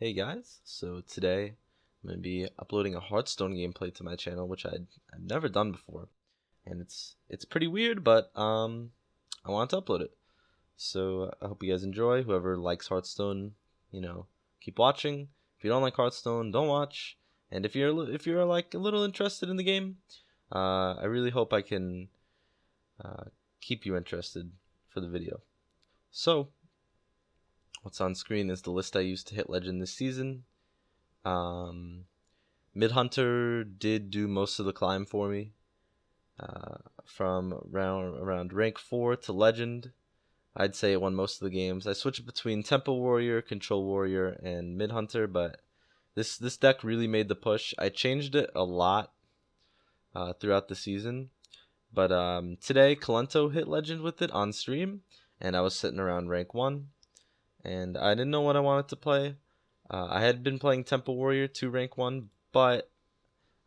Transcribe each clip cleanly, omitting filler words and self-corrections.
Hey guys, so today I'm going to be uploading a Hearthstone gameplay to my channel, which I've never done before, and it's pretty weird, but I want to upload it. So I hope you guys enjoy. Whoever likes Hearthstone, keep watching. If you don't like Hearthstone, don't watch. And if you're like a little interested in the game, I really hope I can uh, keep you interested for the video. So what's on screen is the list I used to hit legend this season. Mid Hunter did do most of the climb for me. From around rank 4 to legend, I'd say it won most of the games. I switched between Temple Warrior, Control Warrior, and Mid Hunter, but this deck really made the push. I changed it a lot throughout the season, but today Kalento hit legend with it on stream, and I was sitting around rank 1, and I didn't know what I wanted to play. I had been playing Temple Warrior to rank 1, but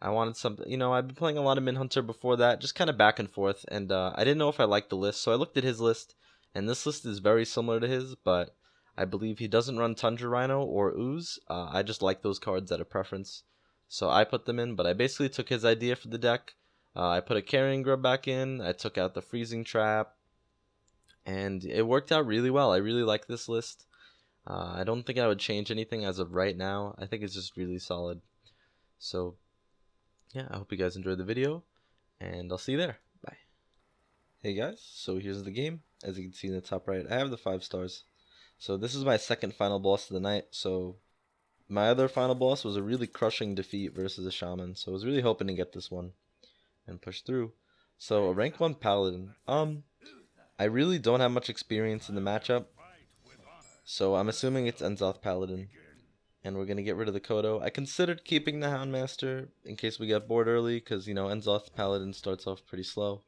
I wanted something, I've been playing a lot of Min Hunter before that, just kind of back and forth, and I didn't know if I liked the list, so I looked at his list, and this list is very similar to his, but I believe he doesn't run Tundra Rhino or Ooze. I just like those cards at a preference, so I put them in, but I basically took his idea for the deck. I put a Carrying Grub back in, I took out the Freezing Trap, and it worked out really well. I really like this list. I don't think I would change anything as of right now. I think it's just really solid. So yeah, I hope you guys enjoyed the video, and I'll see you there. Bye. Hey guys, so here's the game. As you can see in the top right, I have the 5 stars. So this is my second final boss of the night. So my other final boss was a really crushing defeat versus a shaman. So I was really hoping to get this one and push through. So a rank 1 paladin. I really don't have much experience in the matchup, so I'm assuming it's Enzoth Paladin. And we're going to get rid of the Kodo. I considered keeping the Houndmaster in case we get bored early, because, Enzoth Paladin starts off pretty slow.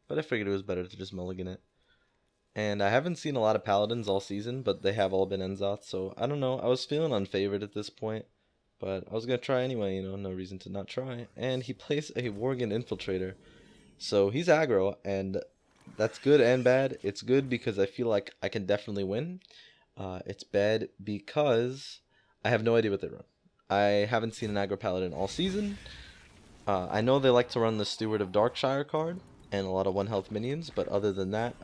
But I figured it was better to just mulligan it. And I haven't seen a lot of Paladins all season, but they have all been Enzoth, so I don't know. I was feeling unfavored at this point, but I was going to try anyway, no reason to not try. And he plays a Worgen Infiltrator. So he's aggro, and that's good and bad. It's good because I feel like I can definitely win. It's bad because I have no idea what they run. I haven't seen an aggro paladin all season. I know they like to run the Steward of Darkshire card and a lot of 1 health minions, but other than that,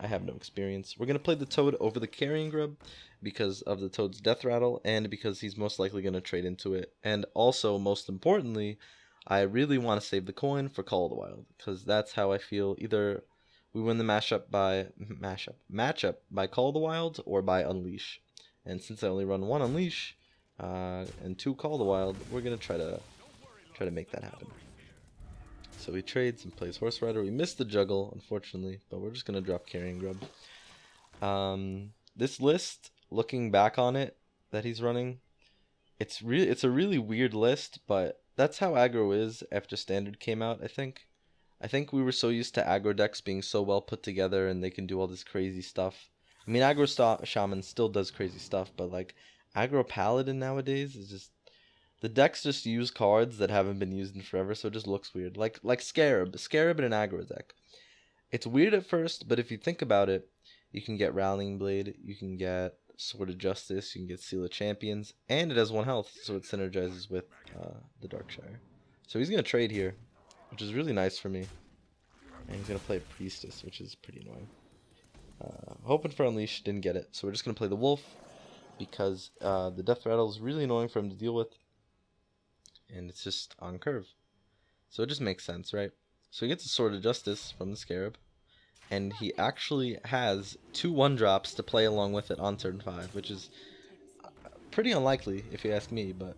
I have no experience. We're going to play the Toad over the Carrying Grub because of the Toad's Death Rattle and because he's most likely going to trade into it. And also, most importantly, I really want to save the coin for Call of the Wild because that's how I feel. Either we win the matchup by Call of the Wild or by Unleash. And since I only run 1 Unleash and 2 Call of the Wild, we're gonna try to make that happen. So he trades and plays Horse Rider. We missed the juggle, unfortunately, but we're just gonna drop Carrying Grub. This list, looking back on it that he's running, it's a really weird list, but that's how aggro is after Standard came out. I think we were so used to aggro decks being so well put together and they can do all this crazy stuff. I mean, aggro shaman still does crazy stuff, but like aggro paladin nowadays is just, the decks just use cards that haven't been used in forever, so it just looks weird. Like Scarab in an aggro deck. It's weird at first, but if you think about it, you can get Rallying Blade, you can get Sword of Justice, you can get Seal of Champions, and it has 1 health, so it synergizes with the Darkshire. So he's gonna trade here, which is really nice for me. And he's going to play Priestess, which is pretty annoying. Hoping for Unleash, didn't get it. So we're just going to play the Wolf, because the Death Rattle is really annoying for him to deal with. And it's just on curve. So it just makes sense, right? So he gets a Sword of Justice from the Scarab. And he actually has 2 1-drops to play along with it on turn 5, which is pretty unlikely if you ask me, but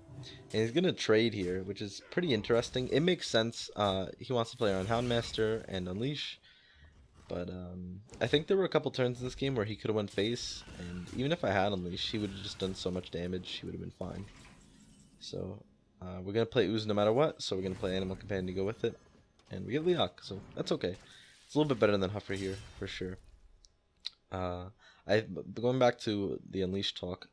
and he's gonna trade here, which is pretty interesting. It makes sense. He wants to play around Houndmaster and Unleash, but I think there were a couple turns in this game where he could have went face, and even if I had Unleash, he would have just done so much damage. He would have been fine. So we're gonna play Ooze no matter what. So we're gonna play Animal Companion to go with it, and we get Leok, so that's okay. It's a little bit better than Huffer here for sure. Going back to the Unleash talk.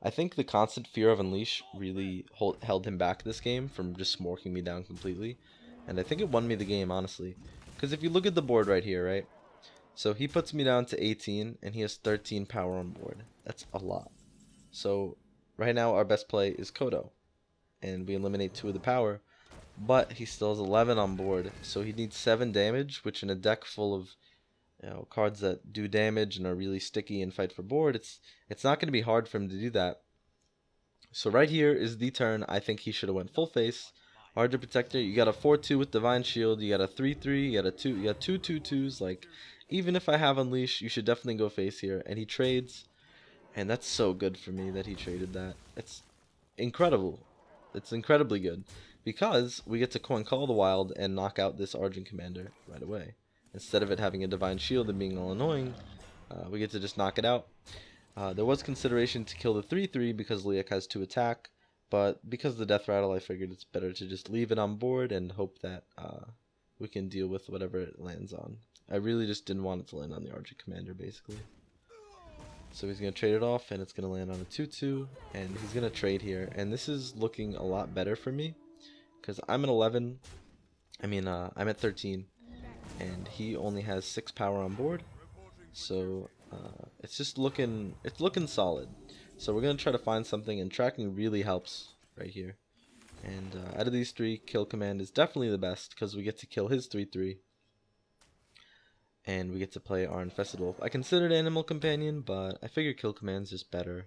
I think the constant fear of Unleash really held him back this game from just smorking me down completely. And I think it won me the game, honestly. Because if you look at the board right here, right? So he puts me down to 18, and he has 13 power on board. That's a lot. So right now our best play is Kodo, and we eliminate 2 of the power, but he still has 11 on board, so he needs 7 damage, which in a deck full of cards that do damage and are really sticky and fight for board, it's not going to be hard for him to do that. So right here is the turn I think he should have went full face. Hardra Protector, you got a 4-2 with Divine Shield, you got a 3-3, you got two 2-2s. Like, even if I have Unleash, you should definitely go face here. And he trades, and that's so good for me that he traded that. It's incredible. It's incredibly good, because we get to coin Call the Wild and knock out this Argent Commander right away. Instead of it having a Divine Shield and being all annoying, we get to just knock it out. There was consideration to kill the 3-3 because Liak has 2 attack, but because of the Death Rattle, I figured it's better to just leave it on board and hope that we can deal with whatever it lands on. I really just didn't want it to land on the Argent Commander, basically. So he's going to trade it off, and it's going to land on a 2-2, and he's going to trade here. And this is looking a lot better for me, because I'm at 11, I'm at 13, and he only has 6 power on board. So it's looking solid. So we're gonna try to find something, and tracking really helps right here. And out of these 3, Kill Command is definitely the best, because we get to kill his 3-3, and we get to play our Infested Wolf. I considered Animal Companion, but I figure Kill Command's just better,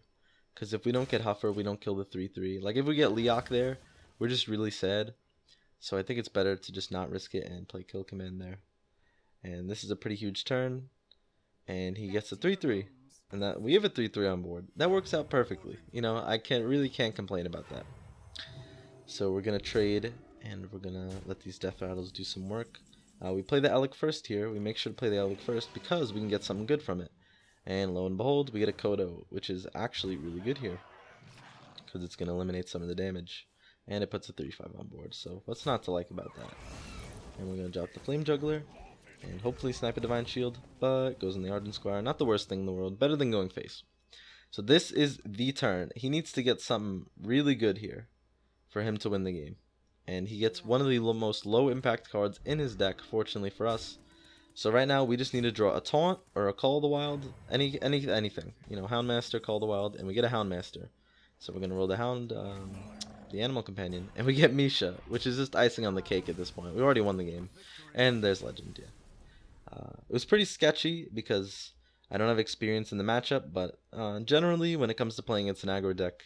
because if we don't get Huffer, we don't kill the 3-3. Like, if we get Liak there, we're just really sad. So I think it's better to just not risk it and play Kill Command there. And this is a pretty huge turn, and he gets a 3-3. And that we have a 3-3 on board. That works out perfectly. You know, I can't complain about that. So we're gonna trade, and we're gonna let these Death Rattles do some work. We play the Elec first here. We make sure to play the Elec first because we can get something good from it. And lo and behold, we get a Kodo, which is actually really good here, because it's gonna eliminate some of the damage, and it puts a 35 on board. So what's not to like about that? And we're gonna drop the Flame Juggler, and hopefully snipe a Divine Shield, but goes in the Ardent Squire. Not the worst thing in the world. Better than going face. So this is the turn. He needs to get something really good here for him to win the game. And he gets one of the most low impact cards in his deck, fortunately for us. So right now we just need to draw a Taunt or a Call of the Wild. Anything. You know, Houndmaster, Call of the Wild, and we get a Houndmaster. So we're going to roll the Hound, the Animal Companion, and we get Misha, which is just icing on the cake at this point. We already won the game. And there's Legend, yeah. It was pretty sketchy because I don't have experience in the matchup, but generally when it comes to playing against an aggro deck,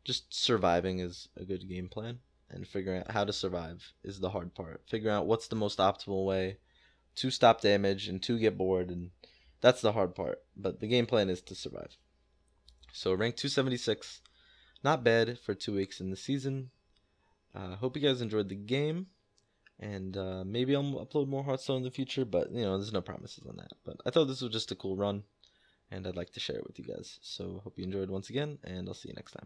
just surviving is a good game plan, and figuring out how to survive is the hard part. Figuring out what's the most optimal way to stop damage and to get bored, and that's the hard part, but the game plan is to survive. So rank 276, not bad for 2 weeks in the season. Hope you guys enjoyed the game. And maybe I'll upload more Hearthstone in the future, but you know, there's no promises on that. But I thought this was just a cool run, and I'd like to share it with you guys. So hope you enjoyed once again, and I'll see you next time.